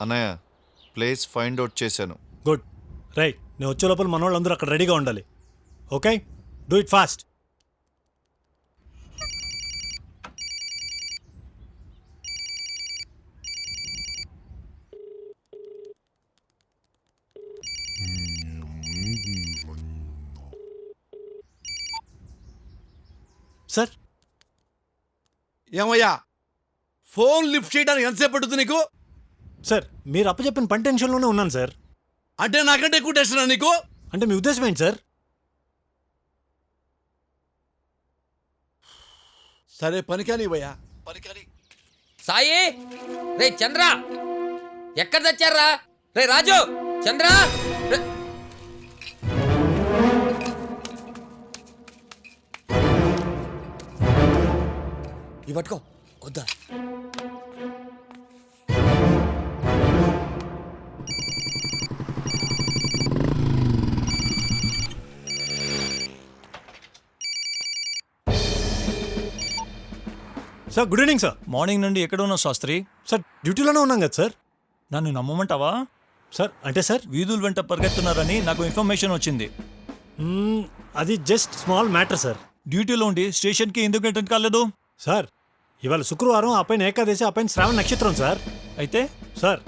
అన్నయ్య place find out చేశాను. Good. Right, నేను వచ్చే లోపల మన వాళ్ళందరూ అక్కడ రెడీగా ఉండాలి. Okay, do it fast. Sir, ఏమయ్యా ఫోన్ లిఫ్ట్ చేయడానికి ఎంతసేపు పడుతుంది నీకు? సార్ మీరు అప్పచెప్పిన పని టెన్షన్లోనే ఉన్నాను సార్. అంటే నాకంటే ఎక్కువ టెన్షన్ నీకు? అంటే మీ ఉద్దేశం ఏంటి సార్? సరే పని కానివయ్యా, పని కాని. సాయి, రే చంద్ర, ఎక్కడ తెచ్చారా? రే రాజు, చంద్ర, ఇవి పట్టుకో. వద్దా? Sir good evening sir. Morning నుండి ఎక్కడ ఉన్నావు శాస్త్రి? సార్ డ్యూటీలోనే ఉన్నాం కదా సార్. నన్ను నమ్మమంటావా? సార్ అంటే సార్ వీధుల వెంట పరిగెత్తున్నారని నాకు ఇన్ఫర్మేషన్ వచ్చింది. అది జస్ట్ స్మాల్ మ్యాటర్ సార్. డ్యూటీలో ఉండి స్టేషన్కి ఎందుకు అటెండ్ కాలేదు? సార్ ఇవాళ శుక్రవారం, ఆ పైన ఏకాదశి, ఆ పైన శ్రావణ నక్షత్రం సార్. అయితే సార్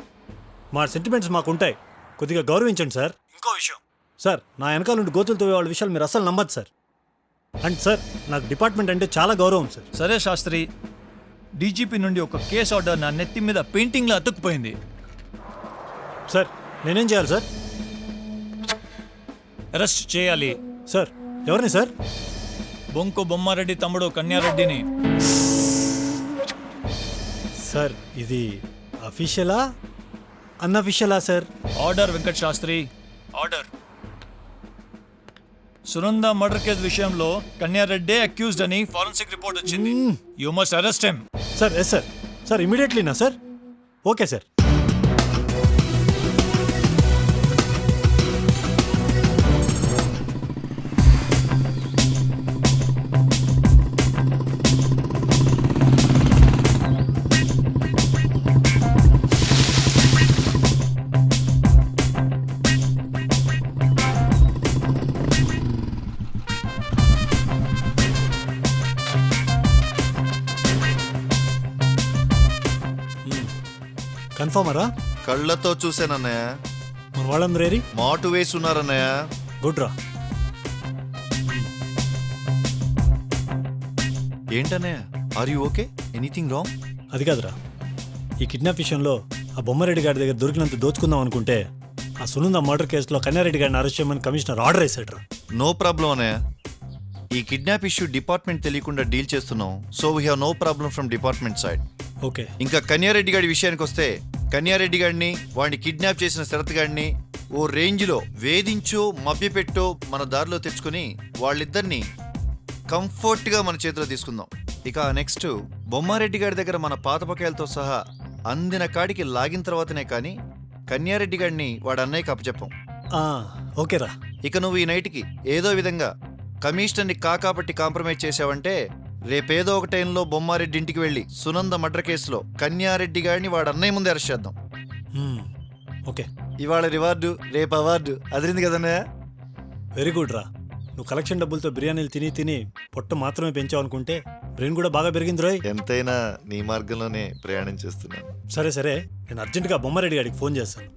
మా సెంటిమెంట్స్ మాకు ఉంటాయి, కొద్దిగా గౌరవించండి సార్. ఇంకో విషయం సార్, నా వెనకాల నుండి గోతులతో వాళ్ళ విషయాలు మీరు అస్సలు నమ్మద్దు సార్. అండ్ సార్ నాకు డిపార్ట్మెంట్ అంటే చాలా గౌరవం సార్. సరే శాస్త్రి, డీజీపీ నుండి ఒక కేసు ఆర్డర్ నా నెత్తి మీద పెయింటింగ్లో అతుక్కుపోయింది. సార్ నేనేం చేయాలి సార్? అరెస్ట్ చేయాలి. సార్ ఎవరిని సార్? బొంకు బొమ్మారెడ్డి తమ్ముడు కన్యారెడ్డిని. సార్ ఇది అఫీషియలా అన్అఫీషియలా sir? Order Venkat Sastri, order. Sunanda murder case విషయంలో కన్యారెడ్డి అక్యూజ్డ్ అని ఫారెన్సిక్ రిపోర్ట్ వచ్చింది. You must arrest him. Sir yes sir. Sir ఇమీడియట్లీనా సార్? Okay sir. కన్ఫర్మరా? కళ్ళతో చూశానన్నయ్య. మన వాళ్ళందరూ ఏరి మాటు వేసి ఉన్నారన్నయ్య. గుడ్ రా. ఏంటన్నయ్య, are you okay? Anything wrong? అది కాదురా, ఈ కిడ్నాప్ విషయంలో ఆ బొమ్మారెడ్డి గారి దగ్గర దొరికినంత దోచుకుందాం అనుకుంటే ఆ సునంద మర్డర్ కేసులో కన్యారెడ్డి గారిని అరెస్ట్ చేయమని కమిషనర్ ఆర్డర్ వేసాడు రా. నో ప్రాబ్లం అన్నయ్య. ఈ కిడ్నాప్ ఇష్యూ డిపార్ట్మెంట్ తెలియకుండా డీల్ చేస్తున్నాం. So we have no problem from department side. Okay. ఇంకా కన్యారెడ్డి గారి విషయానికి వస్తే, కన్యారెడ్డి గారిని, వాడిని కిడ్నాప్ చేసిన శరత్ గారిని ఓ రేంజ్లో వేధించో మభ్యపెట్టో మన దారిలో తెచ్చుకుని వాళ్ళిద్దరిని కంఫర్ట్గా మన చేతిలో తీసుకుందాం. ఇక నెక్స్ట్ బొమ్మారెడ్డి గారి దగ్గర మన పాత బకాయిలతో సహా అందిన కాడికి లాగిన తర్వాతనే కానీ కన్యారెడ్డి గారిని వాడు అన్నయ్యకి అప్పచెప్పం. ఓకేరా. ఇక నువ్వు ఈ నైట్కి ఏదో విధంగా కమిషనర్ని కాకాపట్టి కాంప్రమైజ్ చేసావంటే రేపేదో ఒక టైంలో బొమ్మారెడ్డి ఇంటికి వెళ్ళి సునంద మర్డర్ కేసులో కన్యారెడ్డి గారిని వాడు అన్నయ్య ముందే అరెస్ట్ చేద్దాం. ఓకే. ఇవాళ రివార్డు, రేపు అవార్డు. అదిరింది కదన్నయ్య? వెరీ గుడ్ రా. నువ్వు కలెక్షన్ డబ్బులతో బిర్యానీలు తిని తిని పొట్ట మాత్రమే పెంచావు అనుకుంటే బ్రెయిన్ కూడా బాగా పెరిగింది రోయ్. ఎంతైనా నీ మార్గంలోనే ప్రయాణం చేస్తున్నాను. సరే సరే, నేను అర్జెంటుగా బొమ్మారెడ్డి గారికి ఫోన్ చేస్తాను.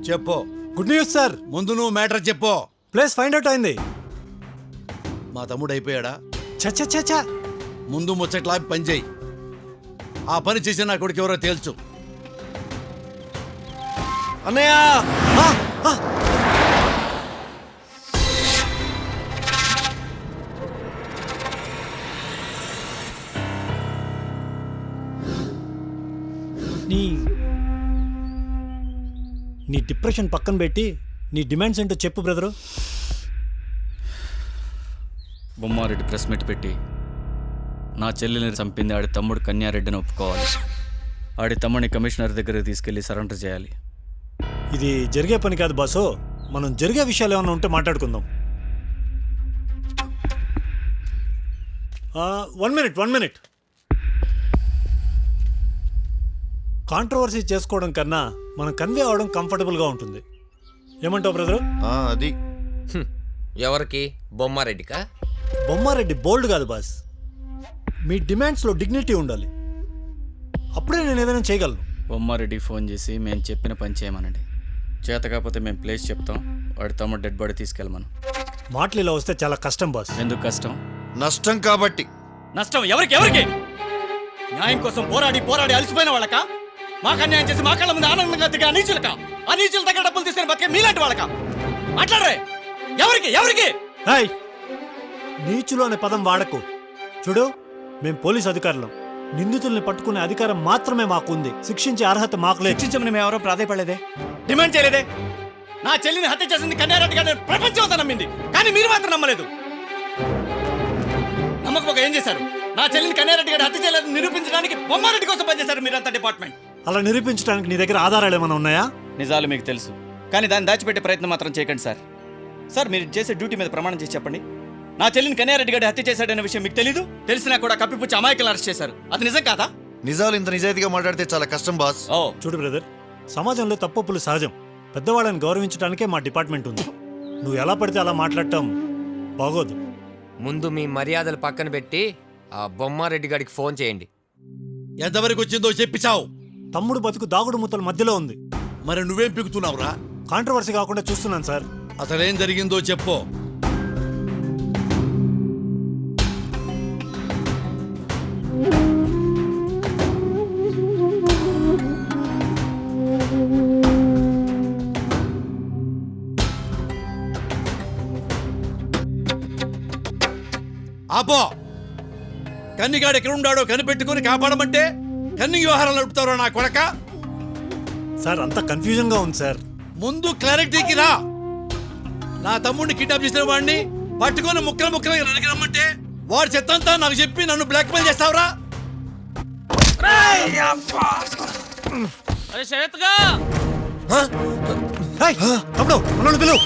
చెప్పు. Good news sir. ముందు నువ్వు మ్యాటర్ చెప్పు. ప్లేస్ ఫైండ్ అవుట్ అయింది. మా తమ్ముడు అయిపోయాడా? చచ్చా. ముందు ముచ్చట్లా పని చేయి. ఆ పని చేసి నా కొడుకు ఎవరో తేల్చు. అన్నయ్య, నీ డిప్రెషన్ పక్కన పెట్టి నీ డిమాండ్స్ ఏంటో చెప్పు బ్రదరు. బొమ్మారెడ్డి ప్రెస్ మీట్ పెట్టి నా చెల్లెల్ని చంపింది ఆడి తమ్ముడు కన్యారెడ్డిని ఒప్పుకోవాలి. ఆడి తమ్ముడిని కమిషనర్ దగ్గరికి తీసుకెళ్లి సరెండర్ చేయాలి. ఇది జరిగే పని కాదు బాసు. మనం జరిగే విషయాలు ఏమైనా ఉంటే మాట్లాడుకుందాం. 1 మినిట్. కాంట్రవర్సీ చేసుకోవడం కన్నా మనం కన్వే అవడం కంఫర్టబుల్గా ఉంటుంది. ఏమంటావు బ్రదరు? అది ఎవరికి? బొమ్మారెడ్డికా? బొమ్మారెడ్డి బోల్డ్ కాదు బాస్. మీ డిమాండ్స్లో డిగ్నిటీ ఉండాలి. అప్పుడే నేను ఏదైనా చేయగలను. బొమ్మారెడ్డి ఫోన్ చేసి మేము చెప్పిన పని చేయమనండి. చేత కాకపోతే మేము ప్లేస్ చెప్తాం, వాడి తమ్ముడు డెడ్ బాడీ తీసుకెళ్ళమను. మాటలు ఇలా వస్తే చాలా కష్టం బాస్. ఎందుకు కష్టం? నష్టం కాబట్టి. నష్టం ఎవరికి? న్యాయం కోసం పోరాడి అలసిపోయిన వాళ్ళక? మాకు అన్యాయం చేసి మా కళ్ళ ముందు ఆనందంగా దిగే అనీచులక? అనీచుల దగ్గర డబ్బులు తీసుకుని బతికే మీలాంటి వాళ్ళక? మాట్లాడరే. ఎవరికి? హాయ్, నీచులు అనే పదం వాడకు. చూడు, మేం పోలీస్ అధికారులం. నిందితుల్ని పట్టుకునే అధికారం మాత్రమే మాకుంది. శిక్షించే అర్హత మాకు లేదు. శిక్షించమని మేము ఎవరో ప్రాధాయపడలేదే, డిమాండ్ చేయలేదే. నా చెల్లిని హత్య చేసింది కన్యారెడ్డి గారిని ప్రపంచం అంతా నమ్మింది, కానీ మీరు మాత్రం నమ్మలేదు. నమ్మకపోక ఏం చేశారు? నా చెల్లిని కన్యారెడ్డి గారిని హత్య చేయలేదని నిరూపించడానికి బొమ్మారెడ్డి కోసం పనిచేశారు మీరంతా డిపార్ట్మెంట్. అలా నిరూపించడానికి నీ దగ్గర ఆధారాలు ఏమైనా ఉన్నాయా? నిజాలు మీకు తెలుసు, కానీ దాన్ని దాచిపెట్టే ప్రయత్నం మాత్రం చేయకండి సార్. సార్, మీరు చేసే డ్యూటీ మీద ప్రమాణం చేసి చెప్పండి. నా చెల్లిని కన్యారెడ్డి గారి హత్య చేశాడనే విషయం మీకు తెలీదు? తెలిసినా కూడా కప్పిపుచ్చి అమాయకులను అరెస్ట్ చేశారు. అది నిజం కాదా? నిజాలు ఇంత నిజాయితీగా మాట్లాడితే చాలా కష్టం బాస్. ఓ, చూడు బ్రదర్, సమాజంలో తప్పులు సహజం. పెద్దవాళ్ళని గౌరవించడానికే మా డిపార్ట్మెంట్ ఉంది. నువ్వు ఎలా పడితే అలా మాట్లాడటం బాగోదు. ముందు మీ మర్యాదలు పక్కన పెట్టి ఆ బొమ్మారెడ్డి గారికి ఫోన్ చేయండి. ఎంతవరకు వచ్చిందో చెప్పిచావు. తమ్ముడు బతుకు దాగుడు మూతల మధ్యలో ఉంది. మరి నువ్వేం పిగుతున్నావురా? కాంట్రవర్సీ కాకుండా చూస్తున్నాను సార్. అసలేం జరిగిందో చెప్పు. ఆపో. కన్నిగాడు ఎక్కడున్నాడో కనిపెట్టుకుని కాపాడమంటే కన్ని వ్యవహారాలు నడుపుతారో నా కొడక. సార్, అంత కన్ఫ్యూజన్గా ఉంది సార్. ముందు క్లారిటీకి రా. నా తమ్ముడిని కిడ్నాప్ చేసిన వాడిని పట్టుకొని ముక్కలు నరికిరమ్మంటే వాడి చెత్తంతా నాకు చెప్పి నన్ను బ్లాక్మెయిల్ చేస్తావురా? హాయ్, తమ్ముడు, మనల్ని పిలువు.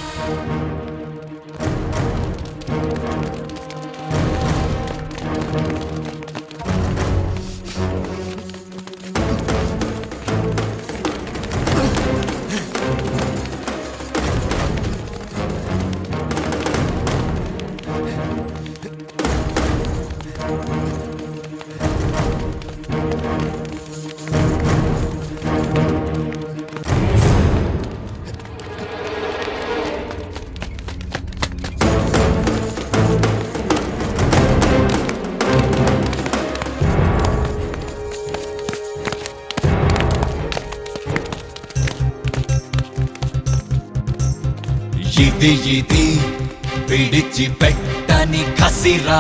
ఇది విడిచిపెట్టని కసిరా.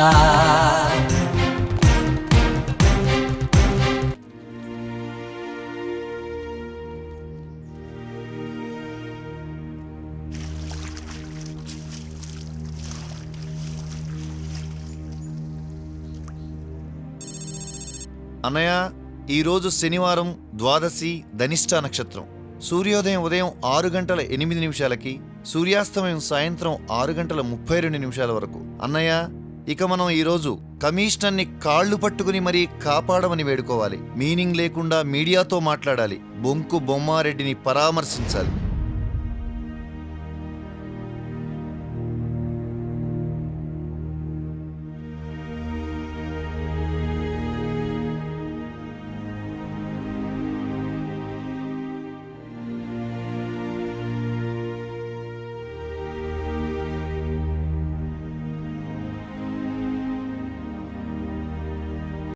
అన్నయ్య, ఈరోజు శనివారం, ద్వాదశి, ధనిష్ట నక్షత్రం. సూర్యోదయం ఉదయం 6:08 సూర్యాస్తమయం సాయంత్రం 6:32 వరకు. అన్నయ్య, ఇక మనం ఈరోజు కమిషనర్ని కాళ్ళు పట్టుకుని మరీ కాపాడమని వేడుకోవాలి. మీనింగ్ లేకుండా మీడియాతో మాట్లాడాలి. బొంకు బొమ్మారెడ్డిని పరామర్శించాలి.